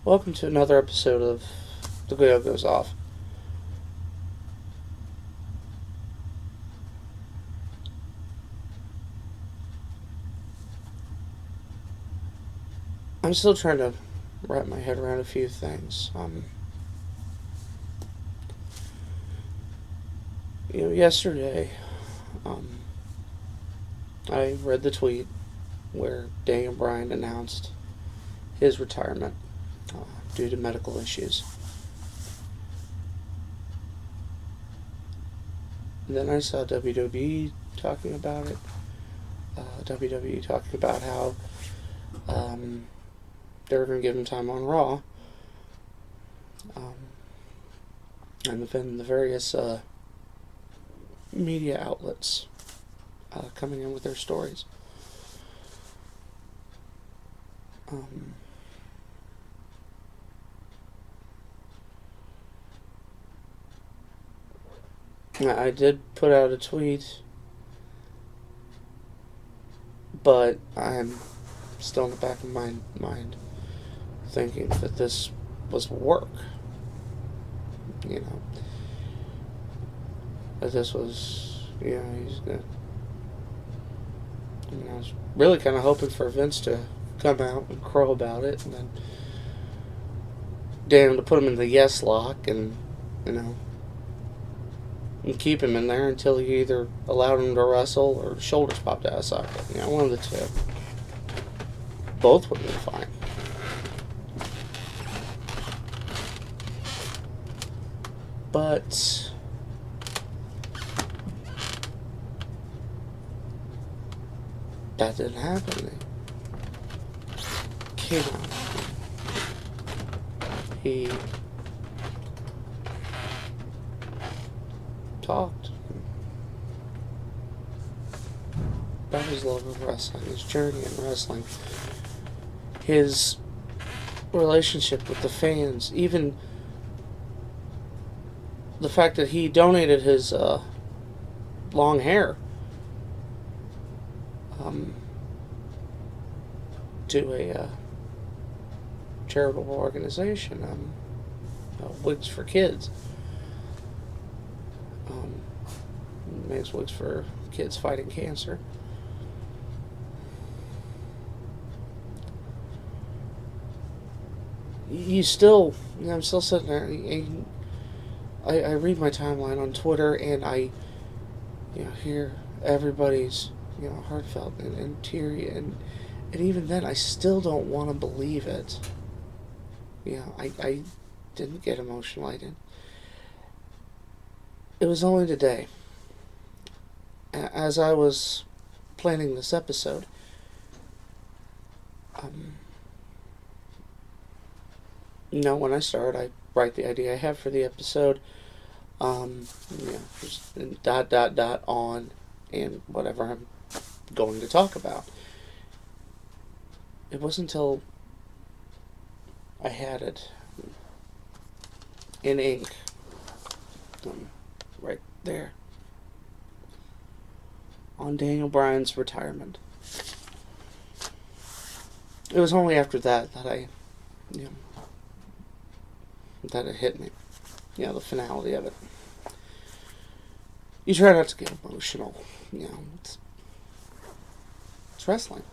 Welcome to another episode of The Guido Goes Off. I'm still trying to wrap my head around a few things. Yesterday, um, I read the tweet where Daniel Bryan announced his retirement due to medical issues. And then I saw WWE talking about it. WWE talking about how they were going to give him time on Raw. And then the various media outlets coming in with their stories. I did put out a tweet, but I'm still in the back of my mind thinking that this was work. That this was, he's gonna. I was really kind of hoping for Vince to come out and crow about it, and then Dan to put him in the yes lock, and and keep him in there until he either allowed him to wrestle or his shoulders popped out of socket. One of the two. Both would have been fine. But that didn't happen. He came out. He talked about his love of wrestling, his journey in wrestling, his relationship with the fans, even the fact that he donated his long hair to a charitable organization, Wigs for Kids. Makes wigs for kids fighting cancer. I'm still sitting there. I read my timeline on Twitter, and I hear everybody's heartfelt and teary, and even then I still don't want to believe it. I didn't get emotional. I didn't. It was only today, as I was planning this episode, when I start, I write the idea I have for the episode, just on, and whatever I'm going to talk about. It wasn't until I had it in ink, right there, on Daniel Bryan's retirement. It was only after that I, that it hit me. The finality of it. You try not to get emotional. It's wrestling.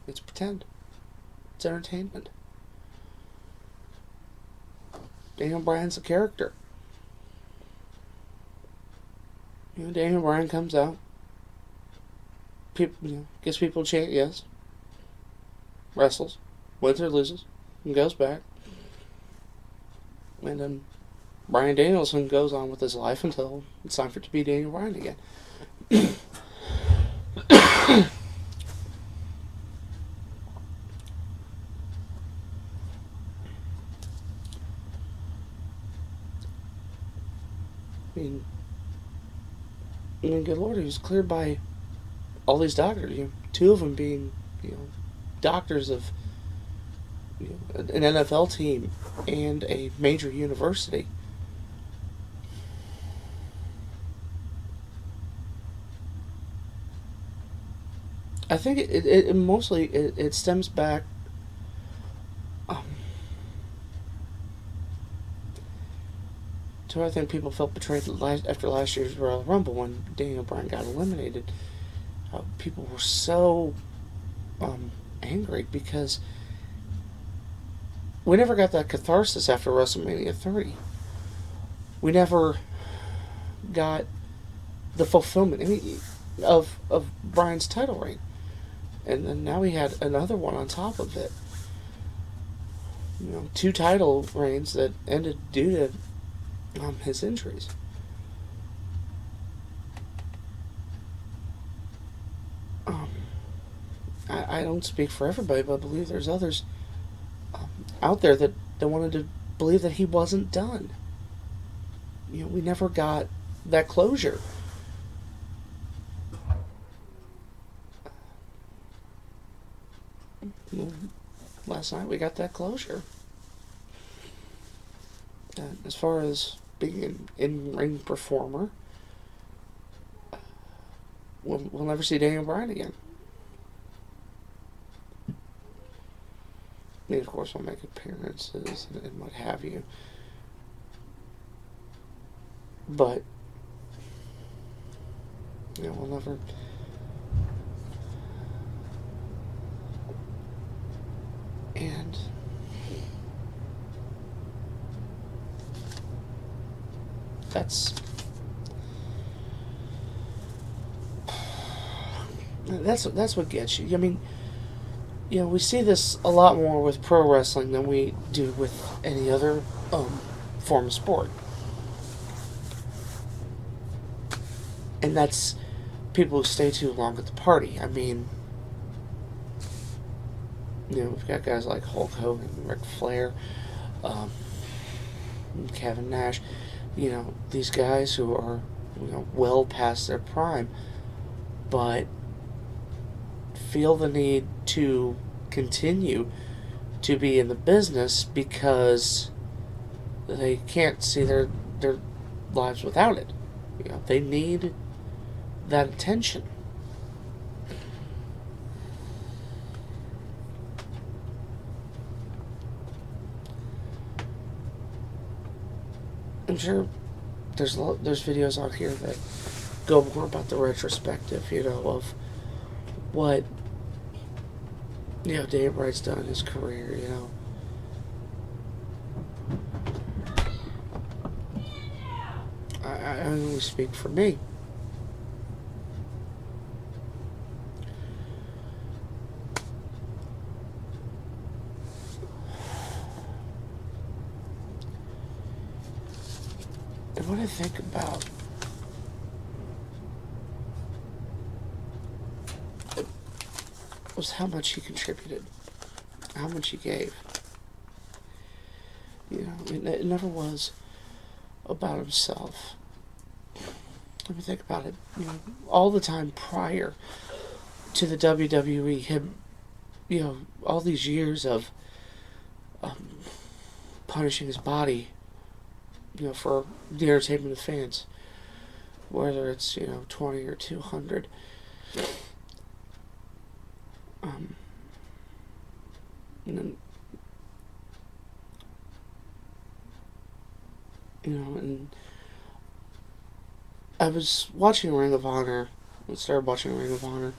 It's pretend. It's entertainment. Daniel Bryan's a character. Daniel Bryan comes out. People, gets people to chant yes. Wrestles. Wins or loses. And goes back. And then Bryan Danielson goes on with his life until it's time for it to be Daniel Bryan again. Good Lord, he was cleared by all these doctors. Two of them being, doctors of an NFL team and a major university. I think it mostly stems back So I think people felt betrayed after last year's Royal Rumble when Daniel Bryan got eliminated. People were so angry because we never got that catharsis after WrestleMania 30. We never got the fulfillment of Bryan's title reign. And then now we had another one on top of it. Two title reigns that ended due to his injuries. I don't speak for everybody, but I believe there's others out there that wanted to believe that he wasn't done. We never got that closure. Last night we got that closure. As far as being an in-ring performer, we'll never see Daniel Bryan again. I mean, of course, we'll make appearances and what have you. But, we'll never... And... That's what gets you. I mean, we see this a lot more with pro wrestling than we do with any other form of sport. And that's people who stay too long at the party. I mean, we've got guys like Hulk Hogan, Ric Flair, Kevin Nash. These guys who are, well past their prime, but feel the need to continue to be in the business because they can't see their lives without it. They need that attention. I'm sure there's videos out here that go more about the retrospective, of what Daniel Bryan's done in his career, I only speak for me. And what I think about was how much he contributed, how much he gave. It never was about himself. Let me think about it. All the time prior to the WWE, him, all these years of punishing his body, for the entertainment of fans, whether it's 20 or 200. And then, and I was watching Ring of Honor. I started watching Ring of Honor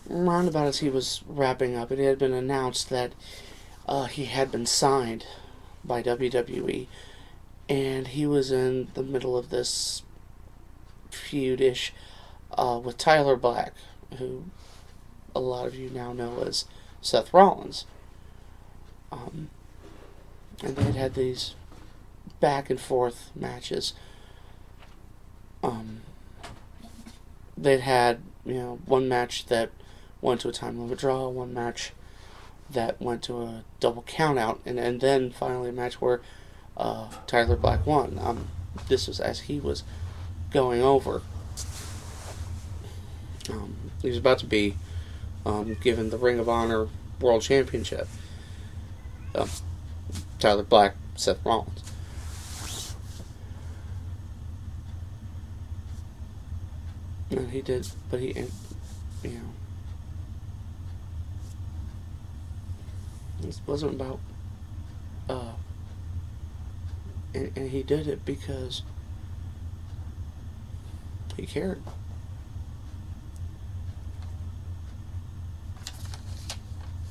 around about as he was wrapping up. It had been announced that he had been signed by WWE, and he was in the middle of this feud-ish with Tyler Black, who a lot of you now know as Seth Rollins. And they'd had these back and forth matches. They'd had, one match that went to a time limit draw, one match that went to a double count out, and then finally a match where Tyler Black won. This was as he was going over. He was about to be given the Ring of Honor World Championship. Tyler Black, Seth Rollins. And he did, but he, this wasn't about And he did it because he cared.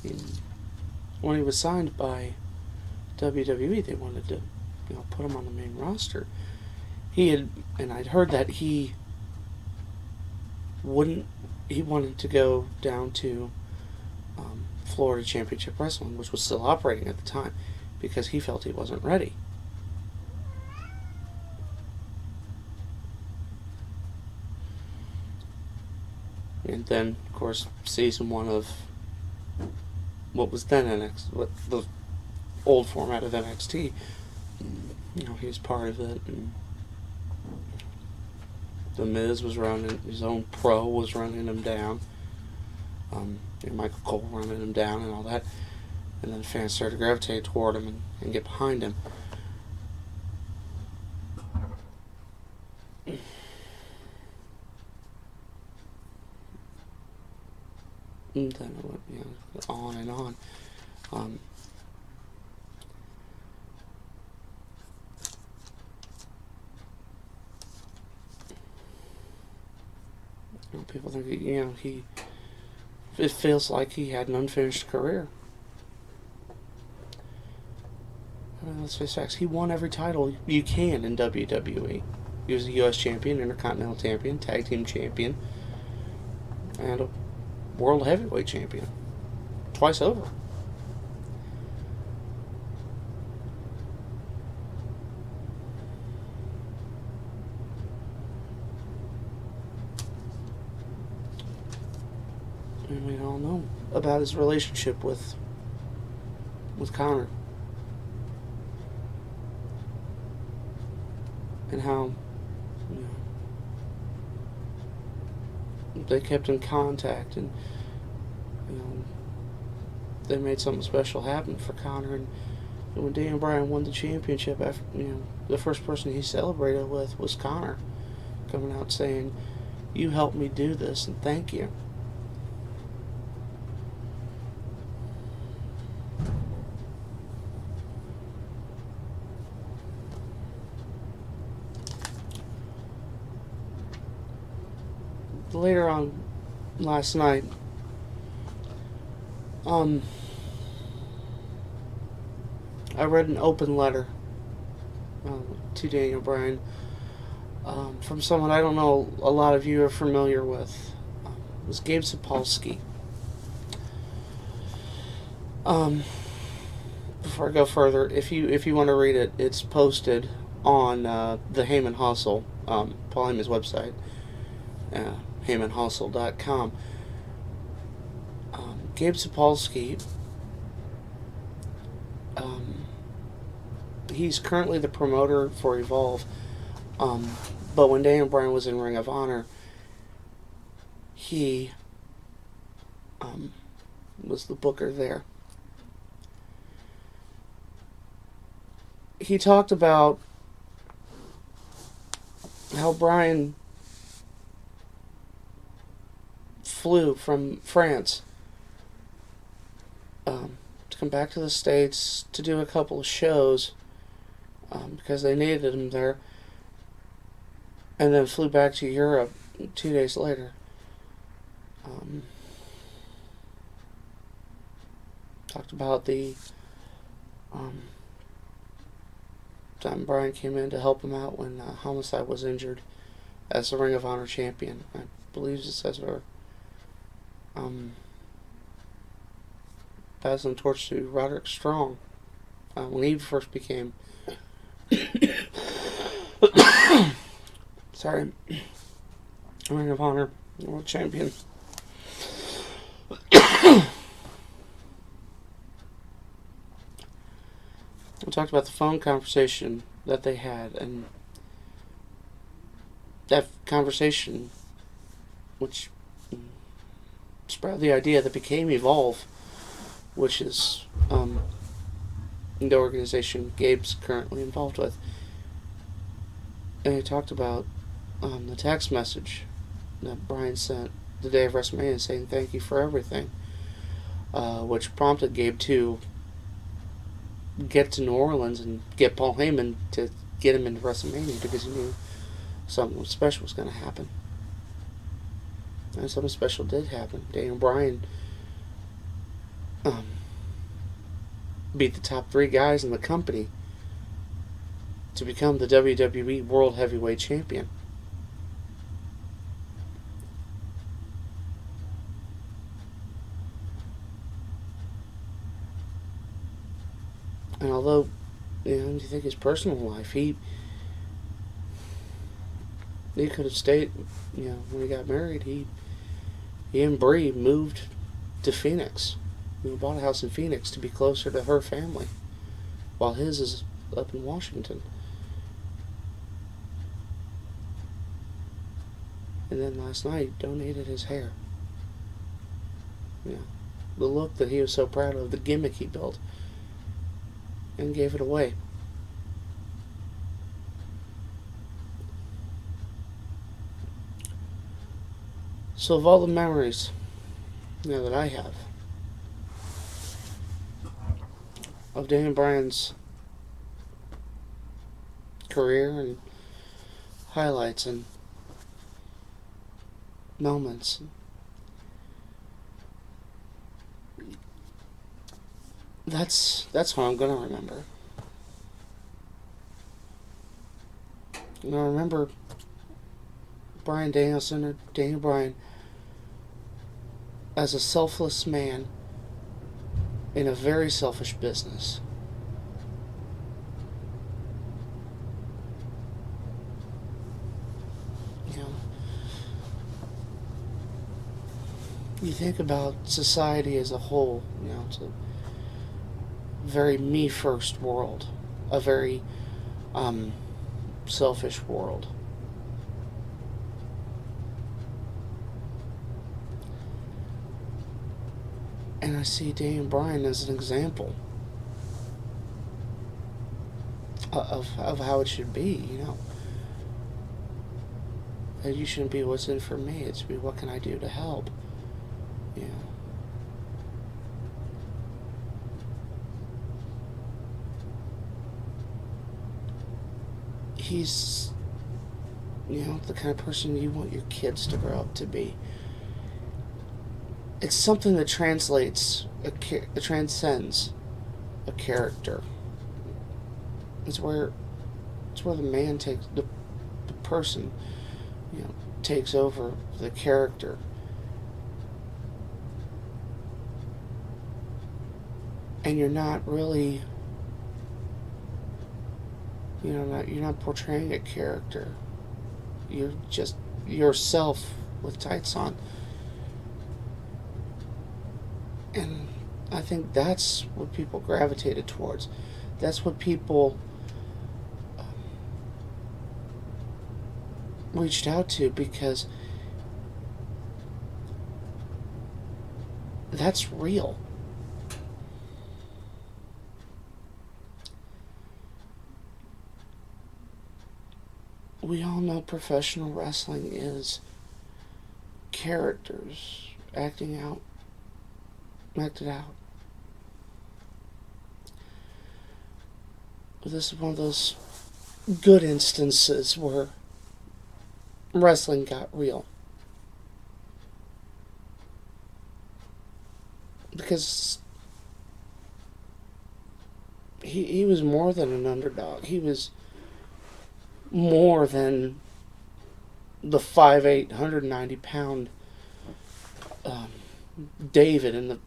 And when he was signed by WWE, they wanted to, put him on the main roster. And I'd heard that he wanted to go down to Florida Championship Wrestling, which was still operating at the time, because he felt he wasn't ready. And then, of course, season 1 of what was then what the old format of NXT, he was part of it, and The Miz was running, his own pro was running him down, Michael Cole running him down and all that, and then fans started to gravitate toward him and get behind him. And then it went, on and on. People think, it feels like he had an unfinished career. Let's face facts. He won every title you can in WWE. He was a U.S. champion, Intercontinental champion, Tag Team champion, and a World Heavyweight champion. Twice over. And we all know about his relationship with Conor. And how they kept in contact, and they made something special happen for Conor. And when Daniel Bryan won the championship, after the first person he celebrated with was Conor, coming out saying, "You helped me do this, and thank you." Later on last night, I read an open letter to Daniel Bryan from someone I don't know a lot of you are familiar with. It was Gabe Sapolsky. Before I go further, if you want to read it, it's posted on the Heyman Hustle, Paul Heyman's website. HeymanHustle.com. Gabe Sapolsky, he's currently the promoter for Evolve, but when Daniel Bryan was in Ring of Honor, he was the booker there. He talked about how Bryan flew from France to come back to the States to do a couple of shows because they needed him there, and then flew back to Europe 2 days later. Talked about the time Bryan came in to help him out when Homicide was injured as the Ring of Honor champion. I believe it says her. Passing the torch to Roderick Strong when he first became Ring of Honor World Champion. We talked about the phone conversation that they had, and that conversation, which spread the idea that became Evolve, which is the organization Gabe's currently involved with. And he talked about the text message that Bryan sent the day of WrestleMania saying thank you for everything, which prompted Gabe to get to New Orleans and get Paul Heyman to get him into WrestleMania because he knew something special was going to happen. And something special did happen. Daniel Bryan beat the top 3 guys in the company to become the WWE World Heavyweight Champion. And although, you think his personal life, he could have stayed, when he got married, he and Brie moved to Phoenix. We bought a house in Phoenix to be closer to her family, while his is up in Washington. And then last night, donated his hair. The look that he was so proud of, the gimmick he built, and gave it away. So of all the memories that I have of Daniel Bryan's career and highlights and moments, that's what I'm gonna remember. I'm gonna remember Bryan Danielson, or Daniel Bryan, as a selfless man in a very selfish business. You think about society as a whole, it's a very me first world, a very selfish world. And I see Daniel Bryan as an example of how it should be, That you shouldn't be what's in for me, it's be what can I do to help. He's, the kind of person you want your kids to grow up to be. It's something that transcends a character. It's where the man takes the person, takes over the character. And you're not really, you're not portraying a character. You're just yourself with tights on. And I think that's what people gravitated towards. That's what people reached out to, because that's real. We all know professional wrestling is characters acted out. This is one of those good instances where wrestling got real. Because he was more than an underdog. He was more than the 5'8", 190-pound David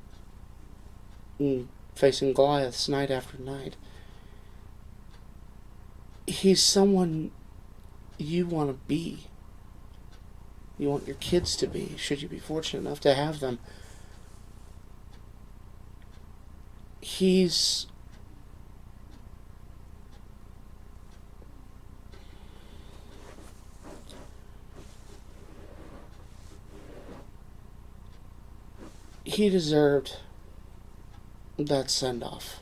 in facing Goliaths night after night. He's someone you want to be. You want your kids to be, should you be fortunate enough to have them. He deserved that send-off.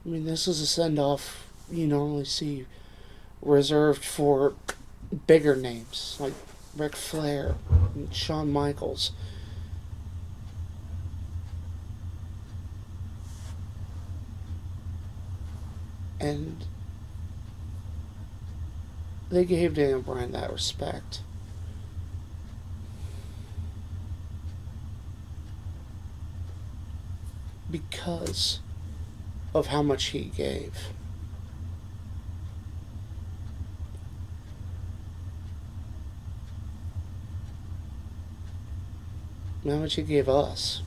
I mean, this is a send-off you normally see reserved for bigger names like Ric Flair and Shawn Michaels. And they gave Daniel Bryan that respect. Because of how much he gave. How much he gave us.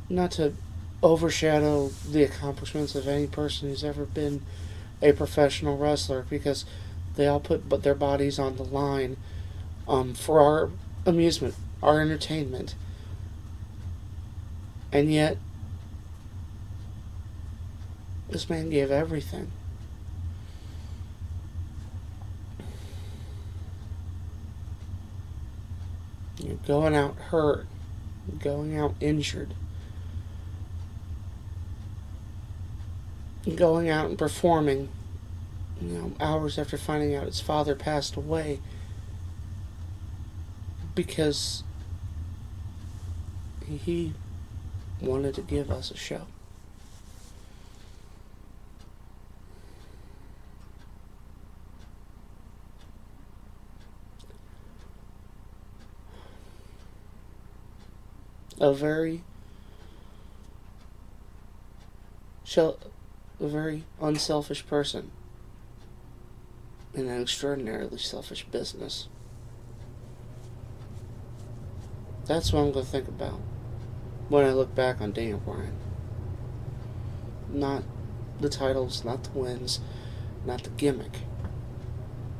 Not to overshadow the accomplishments of any person who's ever been a professional wrestler, because they all put their bodies on the line for our amusement, our entertainment. And yet, this man gave everything. You're going out hurt, going out injured, going out and performing, hours after finding out his father passed away, because he wanted to give us a show. A very unselfish person in an extraordinarily selfish business. That's what I'm going to think about when I look back on Daniel Bryan. Not the titles, not the wins, not the gimmick,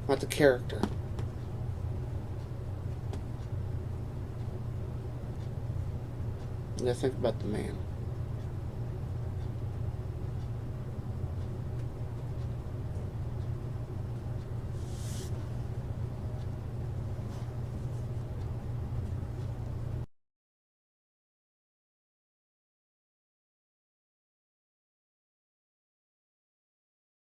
not the character. I'm going to think about the man.